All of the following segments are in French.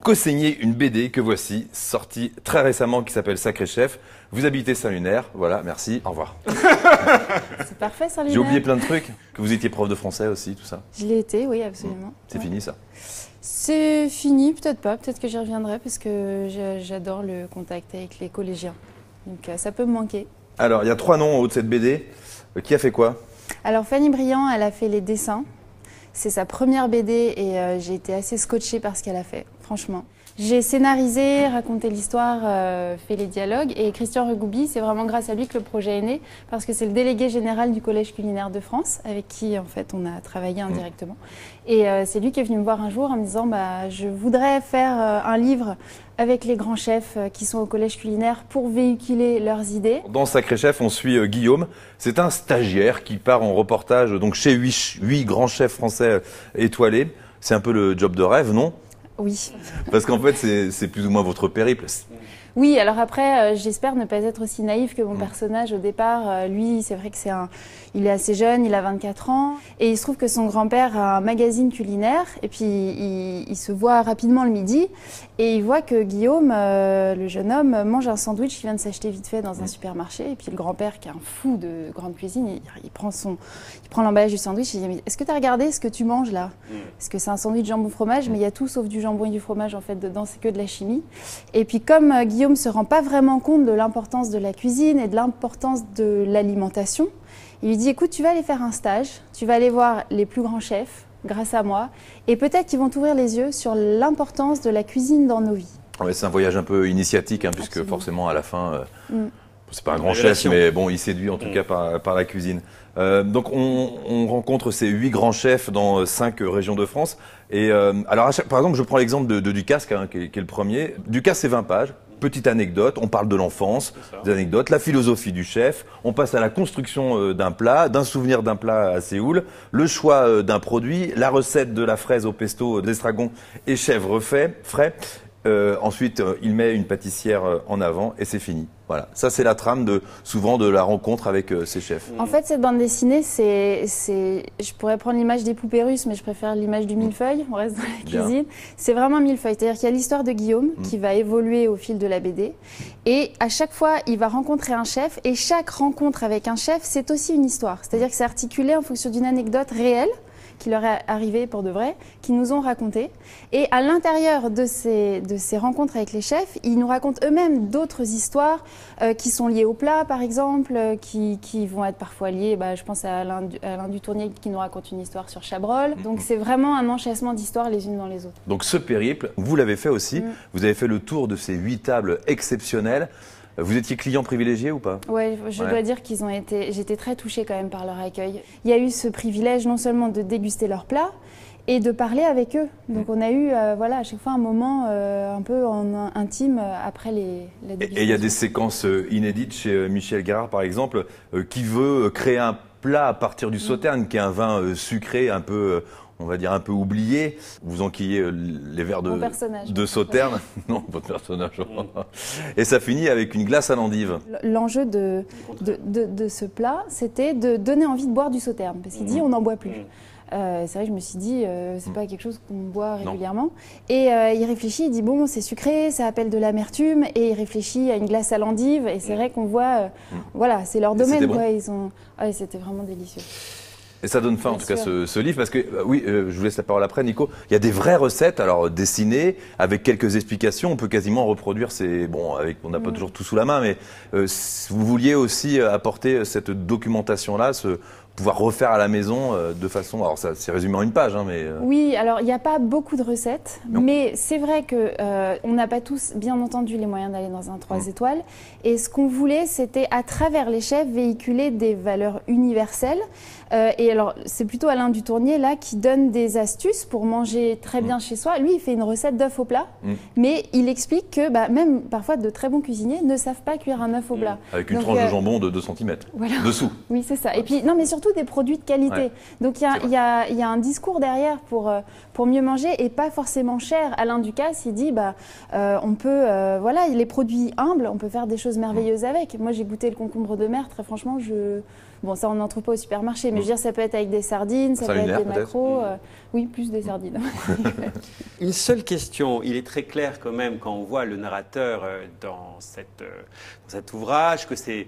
co-signé une BD que voici, sortie très récemment, qui s'appelle Sacré Chef. Vous habitez Saint-Lunaire, voilà, merci, au revoir. C'est parfait, Saint-Lunaire. J'ai oublié plein de trucs, que vous étiez prof de français aussi, tout ça. Je l'ai été, oui, absolument. C'est fini ça? C'est fini, peut-être pas, peut-être que j'y reviendrai parce que j'adore le contact avec les collégiens. Donc ça peut me manquer. Alors, il y a 3 noms en haut de cette BD. Qui a fait quoi? Alors Fanny Briand, elle a fait les dessins. C'est sa première BD et j'ai été assez scotchée par ce qu'elle a fait, franchement. J'ai scénarisé, raconté l'histoire, fait les dialogues et Christian Regoubi, c'est vraiment grâce à lui que le projet est né parce que c'est le délégué général du Collège culinaire de France avec qui en fait on a travaillé indirectement. Et c'est lui qui est venu me voir un jour en me disant je voudrais faire un livre avec les grands chefs qui sont au Collège culinaire pour véhiculer leurs idées. Dans Sacré Chef, on suit Guillaume. C'est un stagiaire qui part en reportage donc chez 8 grands chefs français étoilés. C'est un peu le job de rêve, non? Oui. Parce qu'en fait, c'est plus ou moins votre périple. Oui, alors après, j'espère ne pas être aussi naïf que mon personnage au départ. Lui, c'est vrai que il est assez jeune, il a 24 ans. Et il se trouve que son grand-père a un magazine culinaire. Et puis, il se voit rapidement le midi. Et il voit que Guillaume, le jeune homme, mange un sandwich qu'il vient de s'acheter vite fait dans un supermarché. Et puis, le grand-père, qui est un fou de grande cuisine, il prend l'emballage du sandwich et il dit « Est-ce que tu as regardé ce que tu manges là ?» Parce que c'est un sandwich jambon-fromage, mais il y a tout sauf du jambon et du fromage en fait dedans, c'est que de la chimie. Et puis, comme Guillaume ne se rend pas vraiment compte de l'importance de la cuisine et de l'importance de l'alimentation, il lui dit écoute, tu vas aller faire un stage, tu vas aller voir les plus grands chefs grâce à moi et peut-être qu'ils vont t'ouvrir les yeux sur l'importance de la cuisine dans nos vies. Ouais, c'est un voyage un peu initiatique puisque forcément à la fin, c'est pas un grand chef mais bon, il séduit en tout cas par la cuisine. Donc on rencontre ces 8 grands chefs dans 5 régions de France. Et alors par exemple, je prends l'exemple de Ducasse qui est le premier. Ducasse, c'est 20 pages. Petite anecdote, on parle de l'enfance, des anecdotes, la philosophie du chef, on passe à la construction d'un plat, d'un souvenir d'un plat à Séoul, le choix d'un produit, la recette de la fraise au pesto d'estragon et chèvre frais. Ensuite, il met une pâtissière en avant et c'est fini. Voilà, ça c'est la trame souvent de la rencontre avec ces chefs. En fait, cette bande dessinée, je pourrais prendre l'image des poupées russes, mais je préfère l'image du millefeuille, on reste dans la cuisine. C'est vraiment un millefeuille, c'est-à-dire qu'il y a l'histoire de Guillaume qui va évoluer au fil de la BD. Et à chaque fois, il va rencontrer un chef et chaque rencontre avec un chef, c'est aussi une histoire. C'est-à-dire que c'est articulé en fonction d'une anecdote réelle qui leur est arrivé pour de vrai, qui nous ont raconté. Et à l'intérieur de ces rencontres avec les chefs, ils nous racontent eux-mêmes d'autres histoires qui sont liées au plat, par exemple, qui vont être parfois liées, je pense à Alain Dutournier qui nous raconte une histoire sur Chabrol. Donc c'est vraiment un enchâssement d'histoires les unes dans les autres. Donc ce périple, vous l'avez fait aussi, vous avez fait le tour de ces 8 tables exceptionnelles. Vous étiez client privilégié ou pas? Oui, je dois dire j'étais très touchée quand même par leur accueil. Il y a eu ce privilège non seulement de déguster leurs plats, et de parler avec eux. Donc on a eu à chaque fois un moment un peu intime après la dégustation. Et il y a des séquences inédites chez Michel Guérard par exemple, qui veut créer un plat à partir du sauterne, qui est un vin sucré un peu... on va dire un peu oublié, vous enquillez les verres de sauterne, non, votre personnage, et ça finit avec une glace à l'endive. L'enjeu de ce plat, c'était de donner envie de boire du sauterne, parce qu'il dit on n'en boit plus. C'est vrai que je me suis dit, c'est pas quelque chose qu'on boit régulièrement. Et il réfléchit, il dit bon, c'est sucré, ça appelle de l'amertume, et il réfléchit à une glace à l'endive, et c'est vrai qu'on voit, voilà, c'est leur domaine, quoi. C'était vraiment délicieux. Et ça donne fin en tout cas ce livre, parce que oui, je vous laisse la parole après, Nico. Il y a des vraies recettes, alors dessinées, avec quelques explications. On peut quasiment reproduire on n'a pas toujours tout sous la main, mais vous vouliez aussi apporter cette documentation-là, pouvoir refaire à la maison de façon... Alors ça c'est résumé en une page, mais... Oui, alors il n'y a pas beaucoup de recettes, mais c'est vrai qu'on n'a pas tous, bien entendu, les moyens d'aller dans un 3 étoiles. Et ce qu'on voulait, c'était à travers les chefs véhiculer des valeurs universelles. Et alors c'est plutôt Alain Dutournier là qui donne des astuces pour manger très bien chez soi. Lui, il fait une recette d'œuf au plat, mais il explique que même parfois de très bons cuisiniers ne savent pas cuire un œuf au plat. Avec une tranche de jambon de 2 cm, voilà. Dessous. Oui, c'est ça. Et puis, non, mais surtout, surtout des produits de qualité. Ouais. Donc il y a un discours derrière pour mieux manger et pas forcément cher. Alain Ducasse, il dit on peut, voilà, les produits humbles, on peut faire des choses merveilleuses avec. Moi, j'ai goûté le concombre de mer, très franchement, bon, ça, on n'en trouve pas au supermarché, mais je veux dire, ça peut être avec des sardines, ça peut être des maquereaux. Oui, plus des sardines. Une seule question, il est très clair quand même quand on voit le narrateur dans cet ouvrage que c'est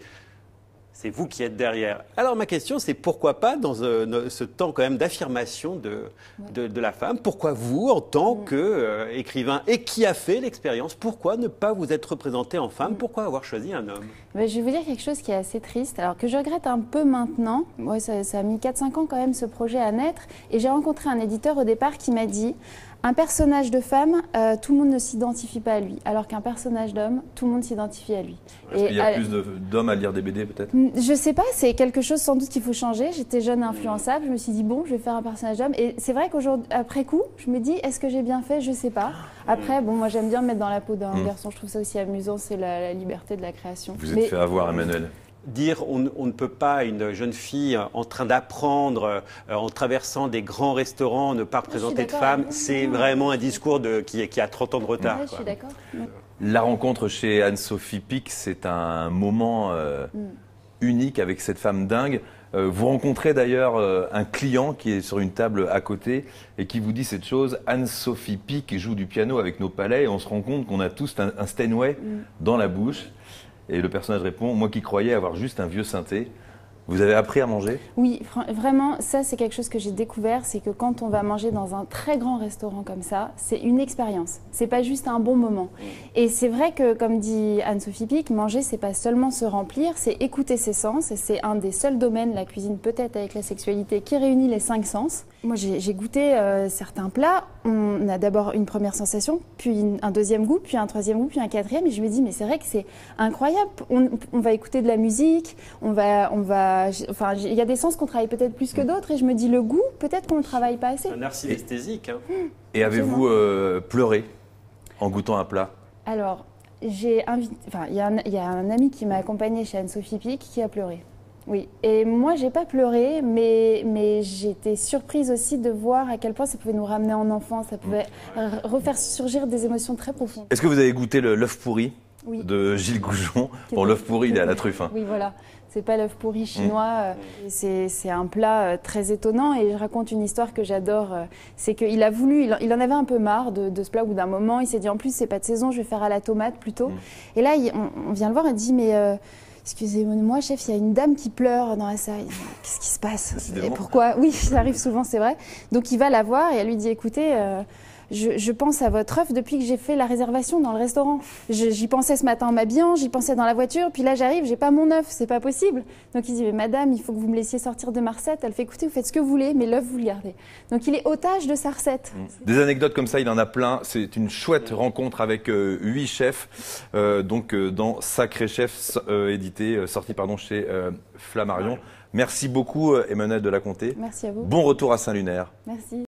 vous qui êtes derrière. Alors ma question, c'est pourquoi pas dans ce temps quand même d'affirmation de la femme, pourquoi vous, en tant qu'écrivain et qui a fait l'expérience, pourquoi ne pas vous être représenté en femme, pourquoi avoir choisi un homme? Mais je vais vous dire quelque chose qui est assez triste, alors que je regrette un peu maintenant. Ouais, ça a mis 4-5 ans quand même ce projet à naître, et j'ai rencontré un éditeur au départ qui m'a dit un personnage de femme, tout le monde ne s'identifie pas à lui, alors qu'un personnage d'homme, tout le monde s'identifie à lui. Est-ce qu'il y a plus d'hommes à lire des BD peut-être? Je sais pas, c'est quelque chose sans doute qu'il faut changer. J'étais jeune et influençable, je me suis dit bon, je vais faire un personnage d'homme. Et c'est vrai qu'aujourd'hui, après coup, je me dis est-ce que j'ai bien fait? Je sais pas. Après, bon, moi j'aime bien me mettre dans la peau d'un garçon, je trouve ça aussi amusant, c'est la liberté de la création. Vous êtes fait avoir, Emmanuel. Dire on ne peut pas, une jeune fille en train d'apprendre, en traversant des grands restaurants, ne pas représenter de femme, c'est vraiment un discours qui a 30 ans de retard. Ouais, je suis d'accord. La rencontre chez Anne-Sophie Pic, c'est un moment unique avec cette femme dingue. Vous rencontrez d'ailleurs un client qui est sur une table à côté et qui vous dit cette chose, Anne-Sophie Pic joue du piano avec nos palais et on se rend compte qu'on a tous un Steinway dans la bouche. Et le personnage répond, moi qui croyais avoir juste un vieux synthé, vous avez appris à manger? Oui, vraiment, ça c'est quelque chose que j'ai découvert, c'est que quand on va manger dans un très grand restaurant comme ça, c'est une expérience, c'est pas juste un bon moment. Et c'est vrai que, comme dit Anne-Sophie Pic, manger c'est pas seulement se remplir, c'est écouter ses sens, et c'est un des seuls domaines, la cuisine peut-être avec la sexualité, qui réunit les 5 sens. Moi j'ai goûté certains plats, on a d'abord une première sensation, puis un deuxième goût, puis un troisième goût, puis un quatrième, et je me dis mais c'est vrai que c'est incroyable, on va écouter de la musique, enfin, il y a des sens qu'on travaille peut-être plus que d'autres et je me dis le goût, peut-être qu'on ne le travaille pas assez. Un art synesthésique. Hein. Et avez-vous pleuré en goûtant un plat? Alors, il y a un ami qui m'a accompagnée chez Anne-Sophie Pic qui a pleuré. Oui, et moi j'ai pas pleuré, mais j'étais surprise aussi de voir à quel point ça pouvait nous ramener en enfance, ça pouvait refaire surgir des émotions très profondes. Est-ce que vous avez goûté l'œuf pourri de Gilles Goujon? Bon, l'œuf pourri, il est à la truffe. Hein. Oui, voilà. C'est pas l'œuf pourri chinois, c'est un plat très étonnant et je raconte une histoire que j'adore. C'est qu'il a voulu, il en avait un peu marre de ce plat au bout d'un moment. Il s'est dit en plus c'est pas de saison, je vais faire à la tomate plutôt. Et là on vient le voir et dit mais excusez-moi chef, il y a une dame qui pleure dans la salle. Qu'est-ce qui se passe? Et pourquoi? Oui, ça arrive souvent, c'est vrai. Donc il va la voir et elle lui dit écoutez. Je pense à votre œuf depuis que j'ai fait la réservation dans le restaurant. J'y pensais ce matin en m'habillant, j'y pensais dans la voiture, puis là j'arrive, j'ai pas mon œuf, c'est pas possible. Donc il dit mais madame, il faut que vous me laissiez sortir de ma recette. Elle fait écoutez, vous faites ce que vous voulez, mais l'œuf vous le gardez. Donc il est otage de sa recette. Des anecdotes comme ça, il en a plein. C'est une chouette rencontre avec 8 chefs, dans Sacré Chef, sorti chez Flammarion. Merci beaucoup Emmanuel de la Comté. Merci à vous. Bon retour à Saint-Lunaire. Merci.